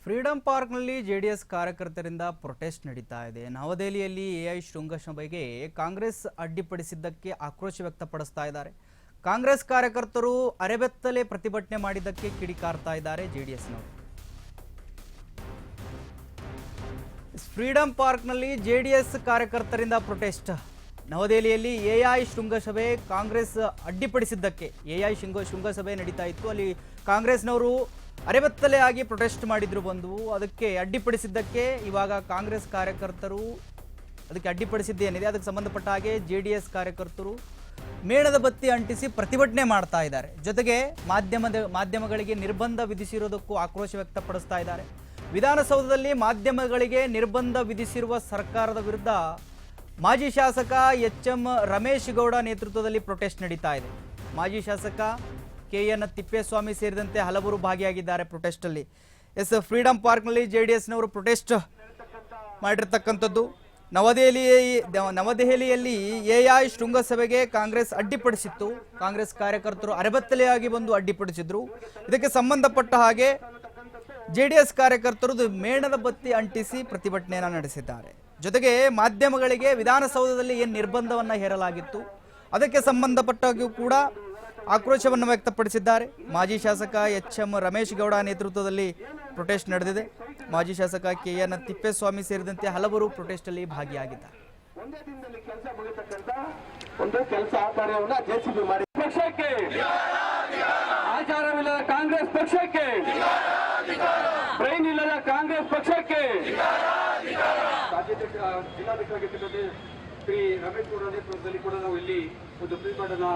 Freedom ಪಾರ್ಕ್ನಲ್ಲಿ JDS ಕಾರ್ಯಕರ್ತರಿಂದ protest ನಡೀತಾ ಇದೆ. ನವದೆಹಲಿಯಲ್ಲಿ ಎಐ ಶೃಂಗಸಭೆಗೆ ಕಾಂಗ್ರೆಸ್ ಅಡ್ಡಿಪಡಿಸಿದ್ದಕ್ಕೆ ಆಕ್ರೋಶ ವ್ಯಕ್ತಪಡಿಸ್ತಾ ಇದ್ದಾರೆ. ಕಾಂಗ್ರೆಸ್ ಕಾರ್ಯಕರ್ತರು ಅರೆಬೆತ್ತಲೆ ಪ್ರತಿಭಟನೆ ಮಾಡಿದ್ದಕ್ಕೆ ಕಿಡಿಕಾರ್ತಾ ಇದ್ದಾರೆ ಜೆಡಿಎಸ್ನವರು. ಫ್ರೀಡಂ ಪಾರ್ಕ್ನಲ್ಲಿ ಜೆಡಿಎಸ್ ಕಾರ್ಯಕರ್ತರಿಂದ ಪ್ರೊಟೆಸ್ಟ್. ನವದೆಹಲಿಯಲ್ಲಿ ಎಐ ಶೃಂಗಸಭೆ ಕಾಂಗ್ರೆಸ್ ಅಡ್ಡಿಪಡಿಸಿದ್ದಕ್ಕೆ ಎಐ ಶೃಂಗಸಭೆ ನಡೀತಾ ಇತ್ತು. ಅಲ್ಲಿ ಕಾಂಗ್ರೆಸ್ನವರು ಅರೆಬೆತ್ತಲೆ ಆಗಿ ಪ್ರೊಟೆಸ್ಟ್ ಮಾಡಿದ್ರು ಬಂದು ಅದಕ್ಕೆ ಅಡ್ಡಿಪಡಿಸಿದ್ದಕ್ಕೆ ಇವಾಗ ಕಾಂಗ್ರೆಸ್ ಕಾರ್ಯಕರ್ತರು ಅದಕ್ಕೆ ಅಡ್ಡಿಪಡಿಸಿದ್ದೇನಿದೆ ಅದಕ್ಕೆ ಸಂಬಂಧಪಟ್ಟ ಹಾಗೆ ಜೆಡಿಎಸ್ ಕಾರ್ಯಕರ್ತರು ಮೇಣದ ಬತ್ತಿ ಅಂಟಿಸಿ ಪ್ರತಿಭಟನೆ ಮಾಡ್ತಾ ಇದ್ದಾರೆ. ಜೊತೆಗೆ ಮಾಧ್ಯಮಗಳಿಗೆ ನಿರ್ಬಂಧ ವಿಧಿಸಿರೋದಕ್ಕೂ ಆಕ್ರೋಶ ವ್ಯಕ್ತಪಡಿಸ್ತಾ ಇದ್ದಾರೆ. ವಿಧಾನಸೌಧದಲ್ಲಿ ಮಾಧ್ಯಮಗಳಿಗೆ ನಿರ್ಬಂಧ ವಿಧಿಸಿರುವ ಸರ್ಕಾರದ ವಿರುದ್ಧ ಮಾಜಿ ಶಾಸಕ ಎಚ್.ಎಂ. ರಮೇಶ್ ಗೌಡ ನೇತೃತ್ವದಲ್ಲಿ ಪ್ರೊಟೆಸ್ಟ್ ನಡೀತಾ ಇದೆ. ಮಾಜಿ ಶಾಸಕ ಕೆ.ಎನ್. ತಿಪ್ಪೇಸ್ವಾಮಿ ಸೇರಿದಂತೆ ಹಲವರು ಭಾಗಿಯಾಗಿದ್ದಾರೆ ಪ್ರೊಟೆಸ್ಟ್ ಅಲ್ಲಿ. ಫ್ರೀಡಂ ಪಾರ್ಕ್ನಲ್ಲಿ ಜೆಡಿಎಸ್ನವರು ಪ್ರೊಟೆಸ್ಟ್ ಮಾಡಿರ್ತಕ್ಕಂಥದ್ದು. ನವದೆಹಲಿಯಲ್ಲಿ ಎಐ ಶೃಂಗಸಭೆಗೆ ಕಾಂಗ್ರೆಸ್ ಅಡ್ಡಿಪಡಿಸಿತ್ತು. ಕಾಂಗ್ರೆಸ್ ಕಾರ್ಯಕರ್ತರು ಅರೆಬೆತ್ತಲೆಯಾಗಿ ಬಂದು ಅಡ್ಡಿಪಡಿಸಿದ್ರು. ಇದಕ್ಕೆ ಸಂಬಂಧಪಟ್ಟ ಹಾಗೆ ಜೆಡಿಎಸ್ ಕಾರ್ಯಕರ್ತರು ಮೇಣದ ಬತ್ತಿ ಅಂಟಿಸಿ ಪ್ರತಿಭಟನೆಯನ್ನು ನಡೆಸಿದ್ದಾರೆ. ಜೊತೆಗೆ ಮಾಧ್ಯಮಗಳಿಗೆ ವಿಧಾನಸೌಧದಲ್ಲಿ ಏನು ನಿರ್ಬಂಧವನ್ನು ಹೇರಲಾಗಿತ್ತು ಅದಕ್ಕೆ ಸಂಬಂಧಪಟ್ಟಾಗೂ ಕೂಡ ಆಕ್ರೋಶವನ್ನು ವ್ಯಕ್ತಪಡಿಸಿದ್ದಾರೆ. ಮಾಜಿ ಶಾಸಕ ಎಚ್.ಎಂ. ರಮೇಶ್ ಗೌಡ ನೇತೃತ್ವದಲ್ಲಿ ಪ್ರೊಟೆಸ್ಟ್ ನಡೆದಿದೆ. ಮಾಜಿ ಶಾಸಕ ಕೆ.ಎನ್. ತಿಪ್ಪೇಸ್ವಾಮಿ ಸೇರಿದಂತೆ ಹಲವರು ಪ್ರೊಟೆಸ್ಟ್ ಅಲ್ಲಿ ಭಾಗಿಯಾಗಿದ್ದಾರೆ. ಆಚಾರವಿಲ್ಲದ ಕಾಂಗ್ರೆಸ್ ಪಕ್ಷಕ್ಕೆ, ಬ್ರೈನ್ ಇಲ್ಲದ ಕಾಂಗ್ರೆಸ್ ಪಕ್ಷಕ್ಕೆ ಜಿಲ್ಲಾಧಿಕಾರಿ ಶ್ರೀ ರಮೇಶ್ ಗೌಡ ನೇತೃತ್ವದಲ್ಲಿ ಕೂಡ ನಾವು ಇಲ್ಲಿ ಒಂದು ಪ್ರತಿಭಟನಾ